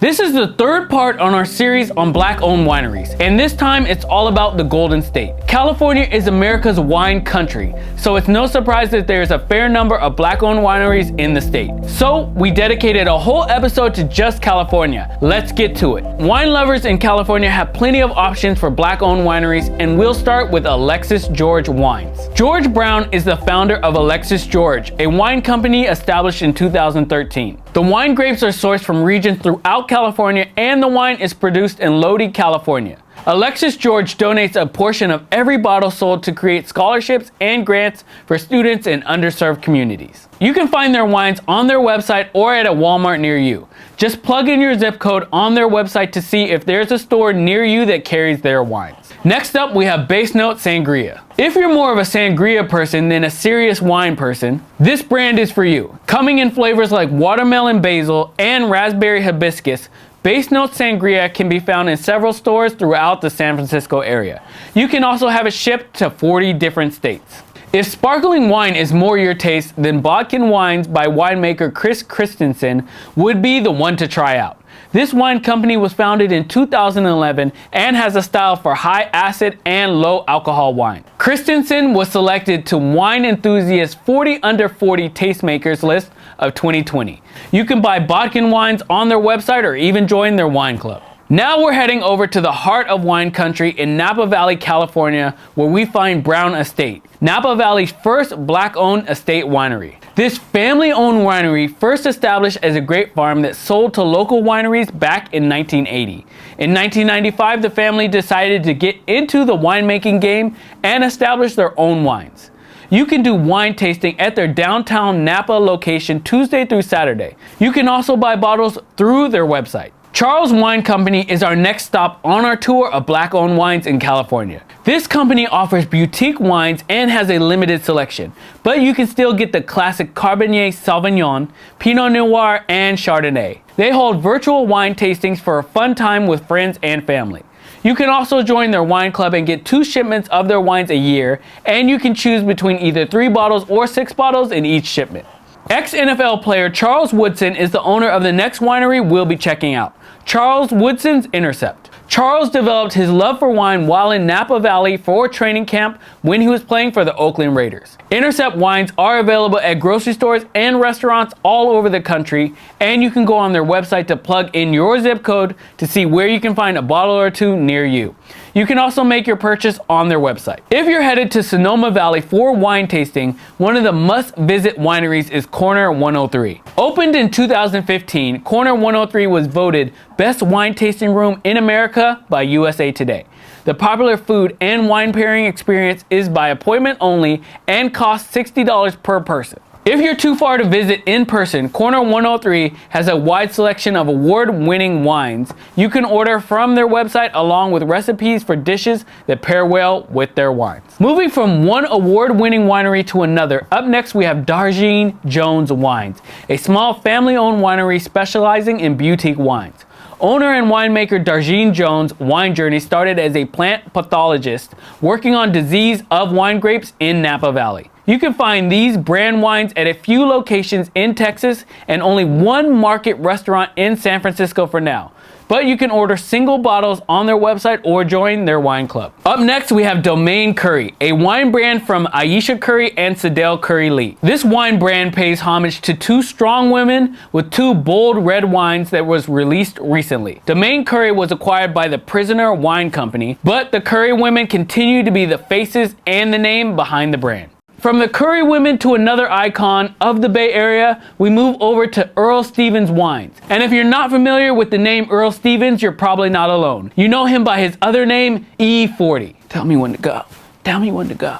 This is the third part on our series on Black-owned wineries, and this time it's all about the Golden State. California is America's wine country, so it's no surprise that there's a fair number of Black-owned wineries in the state. So we dedicated a whole episode to just California. Let's get to it. Wine lovers in California have plenty of options for Black-owned wineries, and we'll start with Alexis George Wines. George Brown is the founder of Alexis George, a wine company established in 2013. The wine grapes are sourced from regions throughout California, and the wine is produced in Lodi, California. Alexis George donates a portion of every bottle sold to create scholarships and grants for students in underserved communities. You can find their wines on their website or at a Walmart near you. Just plug in your zip code on their website to see if there's a store near you that carries their wines. Next up, we have Base Note Sangria. If you're more of a sangria person than a serious wine person, this brand is for you. Coming in flavors like watermelon basil and raspberry hibiscus, Base Note Sangria can be found in several stores throughout the San Francisco area. You can also have it shipped to 40 different states. If sparkling wine is more your taste, then Bodkin Wines by winemaker Chris Christensen would be the one to try out. This wine company was founded in 2011 and has a style for high acid and low alcohol wine. Christensen was selected to Wine Enthusiast's 40 Under 40 Tastemakers list of 2020. You can buy Bodkin Wines on their website or even join their wine club. Now we're heading over to the heart of wine country in Napa Valley, California, where we find Brown Estate, Napa Valley's first Black-owned estate winery. This family-owned winery first established as a grape farm that sold to local wineries back in 1980. In 1995, the family decided to get into the winemaking game and establish their own wines. You can do wine tasting at their downtown Napa location Tuesday through Saturday. You can also buy bottles through their website. Charles Wine Company is our next stop on our tour of Black-owned wines in California. This company offers boutique wines and has a limited selection, but you can still get the classic Cabernet Sauvignon, Pinot Noir, and Chardonnay. They hold virtual wine tastings for a fun time with friends and family. You can also join their wine club and get 2 shipments of their wines a year, and you can choose between either 3 bottles or 6 bottles in each shipment. Ex-NFL player Charles Woodson is the owner of the next winery we'll be checking out, Charles Woodson's Intercept. Charles developed his love for wine while in Napa Valley for training camp when he was playing for the Oakland Raiders. Intercept wines are available at grocery stores and restaurants all over the country, and you can go on their website to plug in your zip code to see where you can find a bottle or 2 near you. You can also make your purchase on their website. If you're headed to Sonoma Valley for wine tasting, one of the must-visit wineries is Corner 103. Opened in 2015, Corner 103 was voted Best Wine Tasting Room in America by USA Today. The popular food and wine pairing experience is by appointment only and costs $60 per person. If you're too far to visit in person, Corner 103 has a wide selection of award-winning wines. You can order from their website along with recipes for dishes that pair well with their wines. Moving from one award-winning winery to another, up next we have Darjeeling Jones Wines, a small family-owned winery specializing in boutique wines. Owner and winemaker Darjeeling Jones' wine journey started as a plant pathologist working on disease of wine grapes in Napa Valley. You can find these brand wines at a few locations in Texas and only one market restaurant in San Francisco for now. But you can order single bottles on their website or join their wine club. Up next, we have Domaine Curry, a wine brand from Aisha Curry and Sidel Curry Lee. This wine brand pays homage to 2 strong women with 2 bold red wines that was released recently. Domaine Curry was acquired by the Prisoner Wine Company, but the Curry women continue to be the faces and the name behind the brand. From the Curry women to another icon of the Bay Area, we move over to Earl Stevens Wines. And if you're not familiar with the name Earl Stevens, you're probably not alone. You know him by his other name, E40. Tell me when to go. Tell me when to go.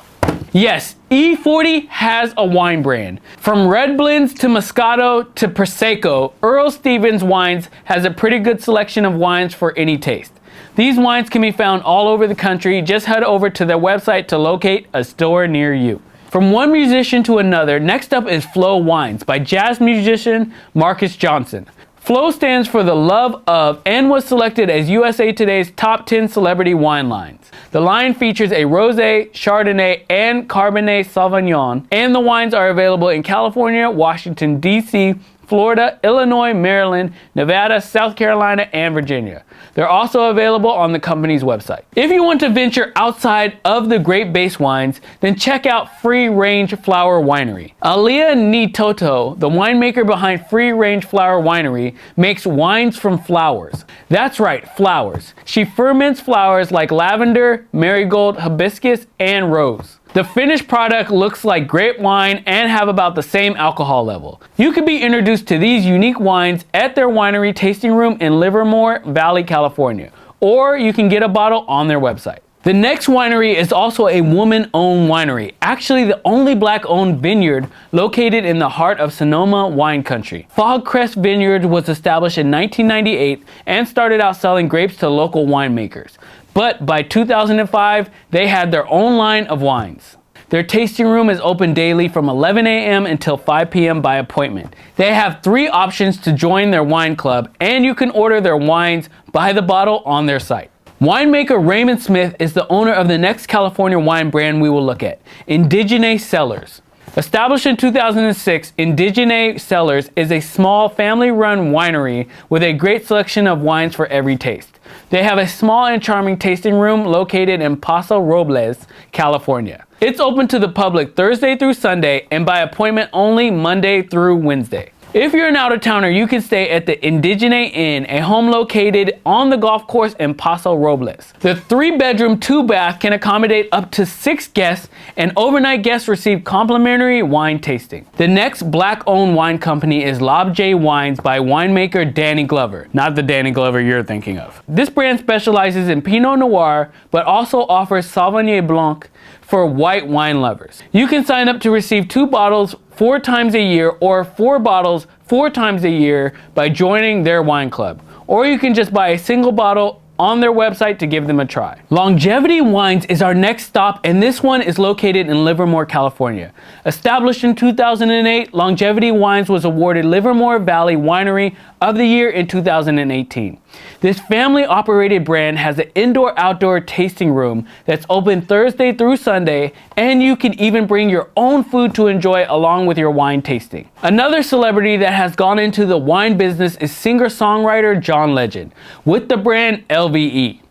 Yes, E40 has a wine brand. From red blends to Moscato to Prosecco, Earl Stevens Wines has a pretty good selection of wines for any taste. These wines can be found all over the country. Just head over to their website to locate a store near you. From one musician to another, next up is Flow Wines by jazz musician Marcus Johnson. Flow stands for the love of and was selected as USA Today's top 10 celebrity wine lines. The line features a rosé, Chardonnay, and Cabernet Sauvignon, and the wines are available in California, Washington, D.C., Florida, Illinois, Maryland, Nevada, South Carolina, and Virginia. They're also available on the company's website. If you want to venture outside of the grape-based wines, then check out Free Range Flower Winery. Alia Nitoto, the winemaker behind Free Range Flower Winery, makes wines from flowers. That's right, flowers. She ferments flowers like lavender, marigold, hibiscus, and rose. The finished product looks like grape wine and have about the same alcohol level. You can be introduced to these unique wines at their winery tasting room in Livermore Valley, California, or you can get a bottle on their website. The next winery is also a woman-owned winery, actually the only black-owned vineyard located in the heart of Sonoma wine country. Fogcrest Vineyard was established in 1998 and started out selling grapes to local winemakers. But by 2005, they had their own line of wines. Their tasting room is open daily from 11 a.m. until 5 p.m. by appointment. They have 3 options to join their wine club, and you can order their wines by the bottle on their site. Winemaker Raymond Smith is the owner of the next California wine brand we will look at, Indigene Cellars. Established in 2006, Indigene Cellars is a small family-run winery with a great selection of wines for every taste. They have a small and charming tasting room located in Paso Robles, California. It's open to the public Thursday through Sunday and by appointment only Monday through Wednesday. If you're an out-of-towner, you can stay at the Indigene Inn, a home located on the golf course in Paso Robles. The 3-bedroom, 2-bath can accommodate up to 6 guests, and overnight guests receive complimentary wine tasting. The next black-owned wine company is Lob J Wines by winemaker Danny Glover, not the Danny Glover you're thinking of. This brand specializes in Pinot Noir, but also offers Sauvignon Blanc for white wine lovers. You can sign up to receive 2 bottles 4 times a year or 4 bottles 4 times a year by joining their wine club. Or you can just buy a single bottle on their website to give them a try. Longevity Wines is our next stop, and this one is located in Livermore, California. Established in 2008, Longevity Wines was awarded Livermore Valley Winery of the Year in 2018. This family-operated brand has an indoor-outdoor tasting room that's open Thursday through Sunday, and you can even bring your own food to enjoy along with your wine tasting. Another celebrity that has gone into the wine business is singer-songwriter John Legend with the brand LVE.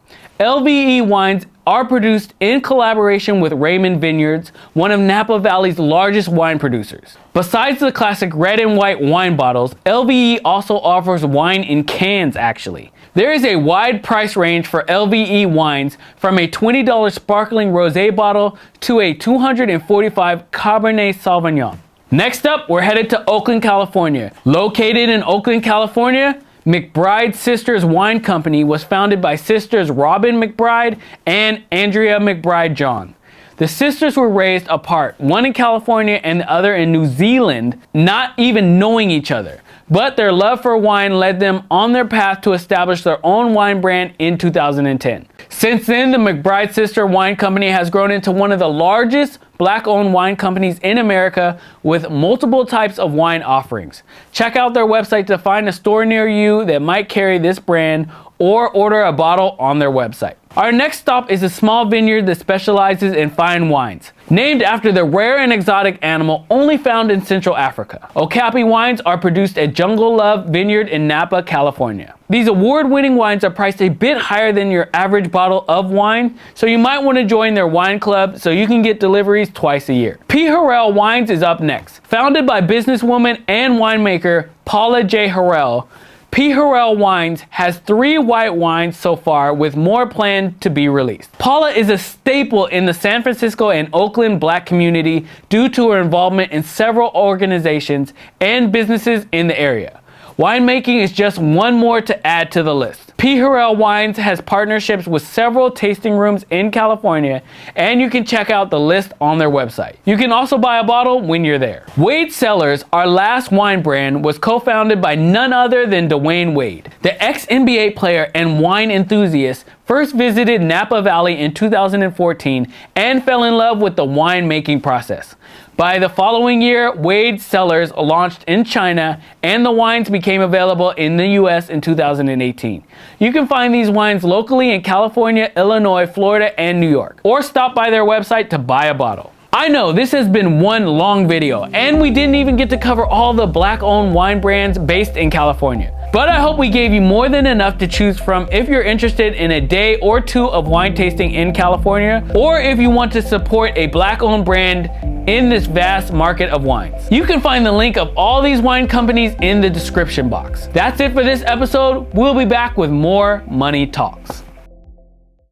LVE wines are produced in collaboration with Raymond Vineyards, one of Napa Valley's largest wine producers. Besides the classic red and white wine bottles, LVE also offers wine in cans actually. There is a wide price range for LVE wines, from a $20 sparkling rosé bottle to a $245 Cabernet Sauvignon. Next up, we're headed to Oakland, California. Located in Oakland, California, McBride Sisters Wine Company was founded by sisters Robin McBride and Andrea McBride John. The sisters were raised apart, one in California and the other in New Zealand, not even knowing each other. But their love for wine led them on their path to establish their own wine brand in 2010. Since then, the McBride Sister Wine Company has grown into one of the largest black-owned wine companies in America with multiple types of wine offerings. Check out their website to find a store near you that might carry this brand, or order a bottle on their website. Our next stop is a small vineyard that specializes in fine wines, named after the rare and exotic animal only found in Central Africa. Okapi wines are produced at Jungle Love Vineyard in Napa, California. These award-winning wines are priced a bit higher than your average bottle of wine, so you might want to join their wine club so you can get deliveries twice a year. P. Harrell Wines is up next. Founded by businesswoman and winemaker Paula J. Harrell, P. Harrell Wines has 3 white wines so far, with more planned to be released. Paula is a staple in the San Francisco and Oakland black community due to her involvement in several organizations and businesses in the area. Winemaking is just one more to add to the list. P. Harrell Wines has partnerships with several tasting rooms in California, and you can check out the list on their website. You can also buy a bottle when you're there. Wade Cellars, our last wine brand, was co-founded by none other than Dwayne Wade. The ex-NBA player and wine enthusiast first visited Napa Valley in 2014 and fell in love with the winemaking process. By the following year, Wade Cellars launched in China, and the wines became available in the US in 2018. You can find these wines locally in California, Illinois, Florida, and New York, or stop by their website to buy a bottle. I know this has been one long video, and we didn't even get to cover all the black-owned wine brands based in California. But I hope we gave you more than enough to choose from if you're interested in a day or two of wine tasting in California, or if you want to support a black-owned brand in this vast market of wines. You can find the link of all these wine companies in the description box. That's it for this episode. We'll be back with more money talks.